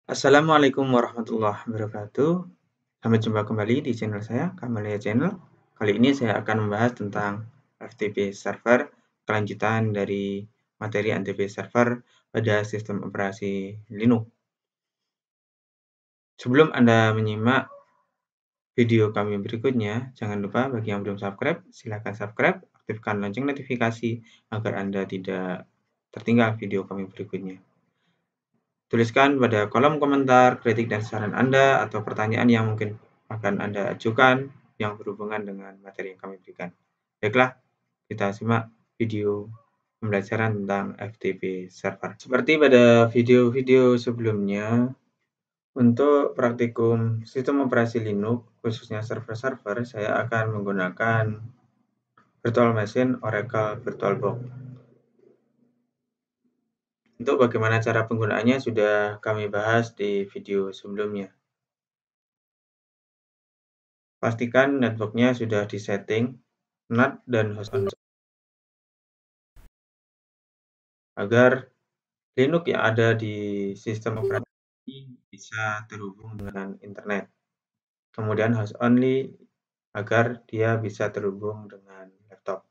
Assalamualaikum warahmatullahi wabarakatuh. Sampai jumpa kembali di channel saya, Kamalia Channel. Kali ini saya akan membahas tentang FTP server, kelanjutan dari materi antivirus server pada sistem operasi Linux. Sebelum Anda menyimak video kami berikutnya, jangan lupa bagi yang belum subscribe, silakan subscribe, aktifkan lonceng notifikasi agar Anda tidak tertinggal video kami berikutnya. Tuliskan pada kolom komentar kritik dan saran Anda atau pertanyaan yang mungkin akan Anda ajukan yang berhubungan dengan materi yang kami berikan. Baiklah, kita simak video pembelajaran tentang FTP server. Seperti pada video-video sebelumnya, untuk praktikum sistem operasi Linux, khususnya server-server, saya akan menggunakan virtual machine Oracle VirtualBox. Untuk bagaimana cara penggunaannya sudah kami bahas di video sebelumnya. Pastikan network-nya sudah disetting NAT dan host agar Linux yang ada di sistem operasi bisa terhubung dengan internet. Kemudian host only agar dia bisa terhubung dengan laptop.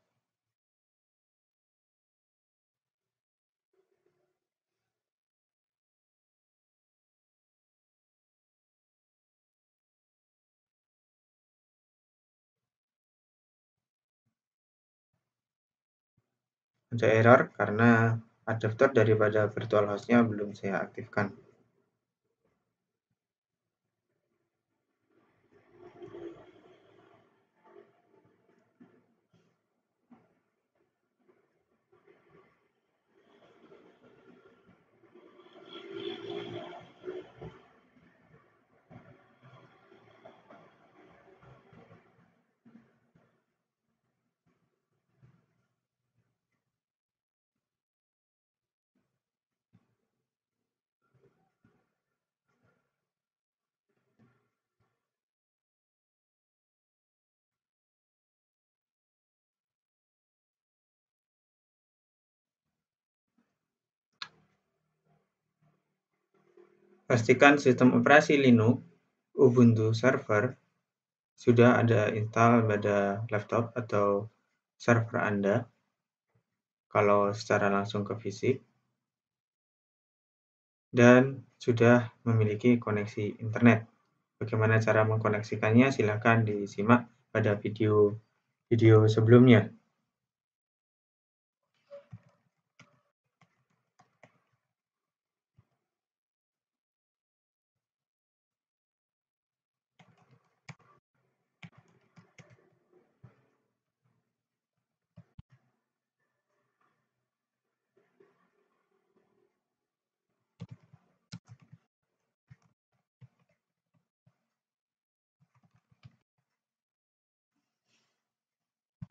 Ada error karena adapter daripada virtual host-nya belum saya aktifkan. Pastikan sistem operasi Linux Ubuntu server sudah ada install pada laptop atau server Anda kalau secara langsung ke fisik, dan sudah memiliki koneksi internet. Bagaimana cara mengkoneksikannya? Silakan disimak pada video sebelumnya.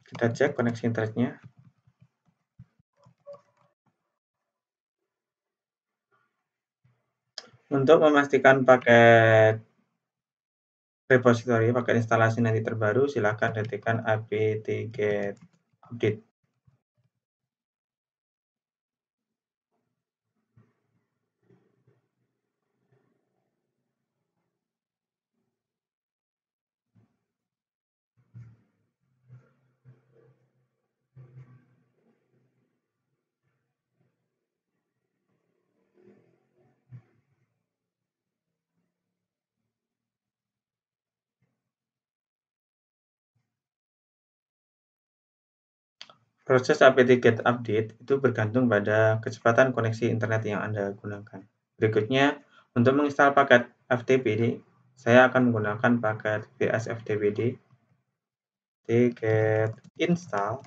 Kita cek koneksi internetnya. Untuk memastikan paket repository, paket instalasi nanti terbaru, silakan ketikkan apt-get update. Proses apt-get update itu bergantung pada kecepatan koneksi internet yang Anda gunakan. Berikutnya, untuk menginstal paket ftpd, saya akan menggunakan paket vsftpd get install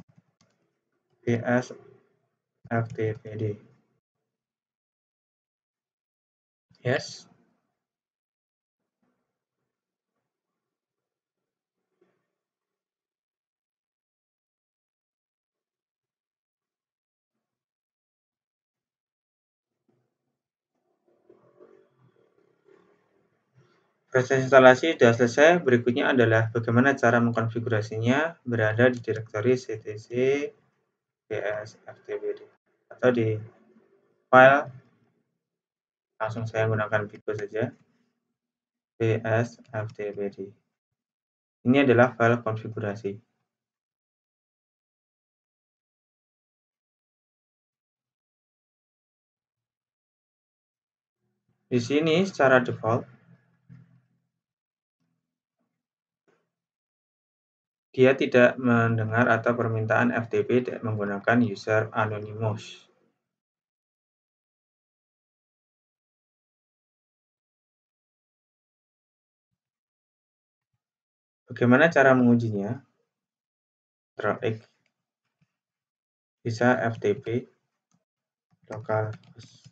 vsftpd. Yes. Proses instalasi sudah selesai. Berikutnya adalah bagaimana cara mengkonfigurasinya berada di direktori ctc vsftpd atau di file Langsung saya gunakan Pico saja. psftpd. Ini adalah file konfigurasi. Di sini secara default dia tidak mendengar atau permintaan FTP menggunakan user anonymous. Bagaimana cara mengujinya? Ctrl+X bisa FTP localhost.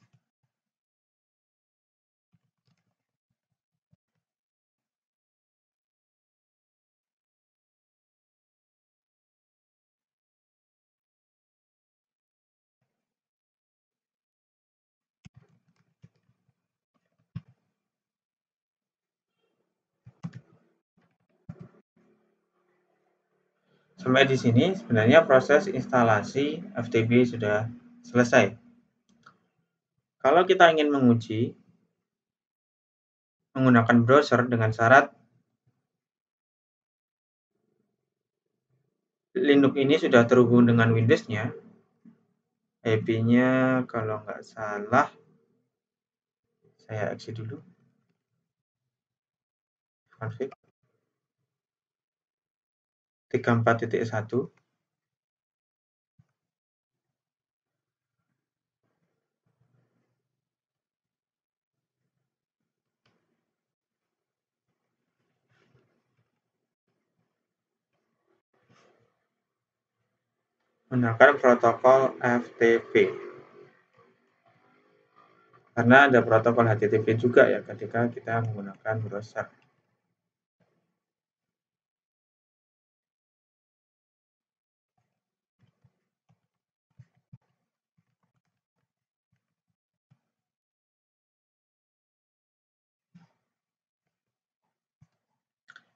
Sampai di sini sebenarnya proses instalasi FTP sudah selesai. Kalau kita ingin menguji menggunakan browser dengan syarat Linux ini sudah terhubung dengan Windows-nya, IP-nya kalau nggak salah, saya exit dulu, config 34.1. Menggunakan protokol FTP. Karena ada protokol HTTP juga ya ketika kita menggunakan browser.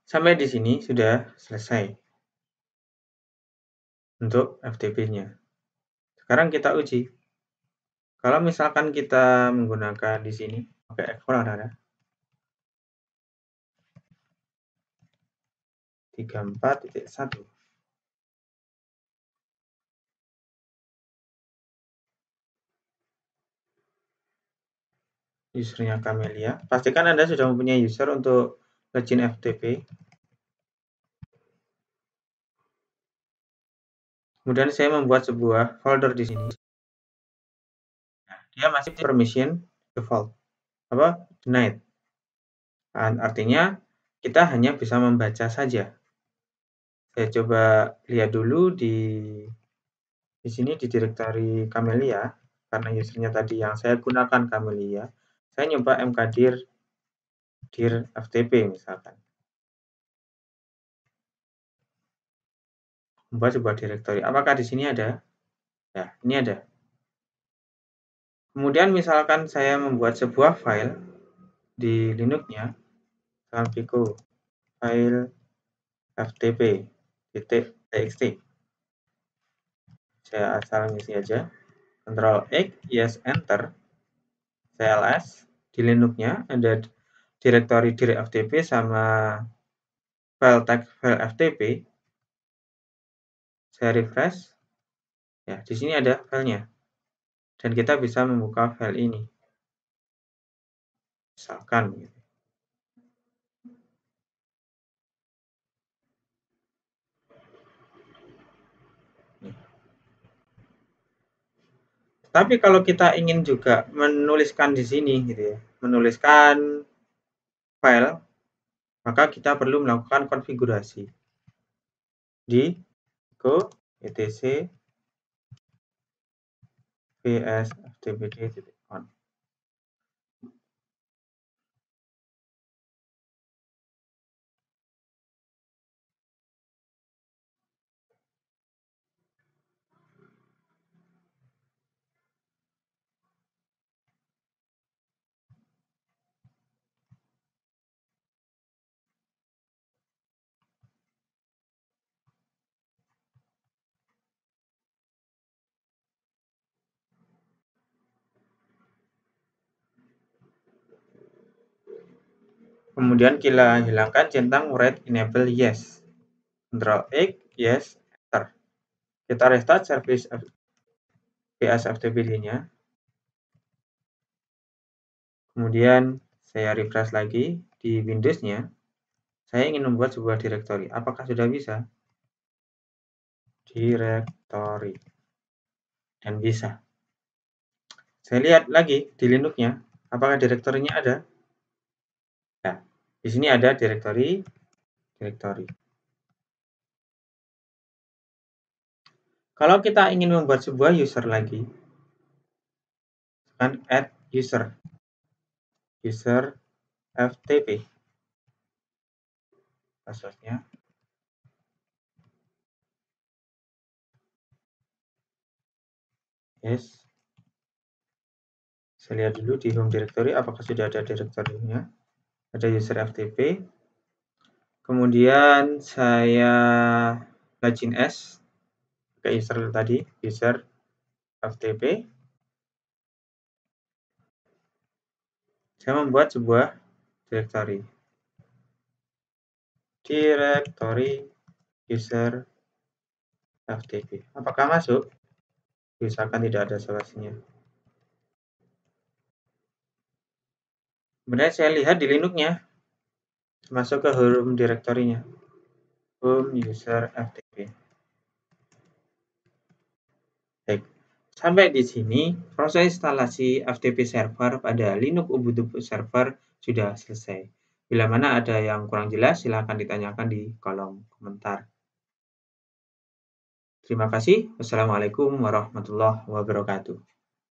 Sampai di sini sudah selesai untuk FTP-nya. Sekarang kita uji. Kalau misalkan kita menggunakan di sini pakai Explorer 34.1. Usernya Camelia. Pastikan Anda sudah mempunyai user untuk login FTP. Kemudian saya membuat sebuah folder di sini. Nah, dia masih permission default. Denied. Artinya kita hanya bisa membaca saja. Saya coba lihat dulu di sini di direktori Camelia, karena usernya tadi yang saya gunakan Camelia. Saya nyoba mkdir dir ftp misalkan. Membuat sebuah direktori. Apakah di sini ada? Ya, ini ada. Kemudian misalkan saya membuat sebuah file di Linux-nya, Pico file ftp.txt. Saya asal ngisi aja. Ctrl+X, yes, enter. CLS di Linux-nya ada direktori dir ftp sama file tag file ftp. Saya refresh. Ya, di sini ada filenya. Dan kita bisa membuka file ini. Misalkan gitu. Tapi kalau kita ingin juga menuliskan di sini gitu ya, menuliskan file, maka kita perlu melakukan konfigurasi di go etc psftpd.on. Kemudian kita hilangkan centang write enable yes. Ctrl X, yes, enter. Kita restart service PSFTPD-nya. Kemudian saya refresh lagi di Windows-nya. Saya ingin membuat sebuah directory. Apakah sudah bisa? Directory. Dan bisa. Saya lihat lagi di Linux-nya. Apakah direktorinya ada? Ya. Di sini ada directory. Kalau kita ingin membuat sebuah user lagi, kan add user FTP. Passwordnya. Yes. Saya lihat dulu di home directory apakah sudah ada direktorinya. Ada user FTP. Kemudian saya login as ke user tadi, user FTP. Saya membuat sebuah directory user FTP. Apakah masuk? Misalkan tidak ada spasinya. Kemudian saya lihat di Linux-nya, masuk ke home directory-nya, home user FTP. Baik, sampai di sini proses instalasi FTP server pada Linux Ubuntu Server sudah selesai. Bila mana ada yang kurang jelas, silakan ditanyakan di kolom komentar. Terima kasih. Wassalamualaikum warahmatullahi wabarakatuh.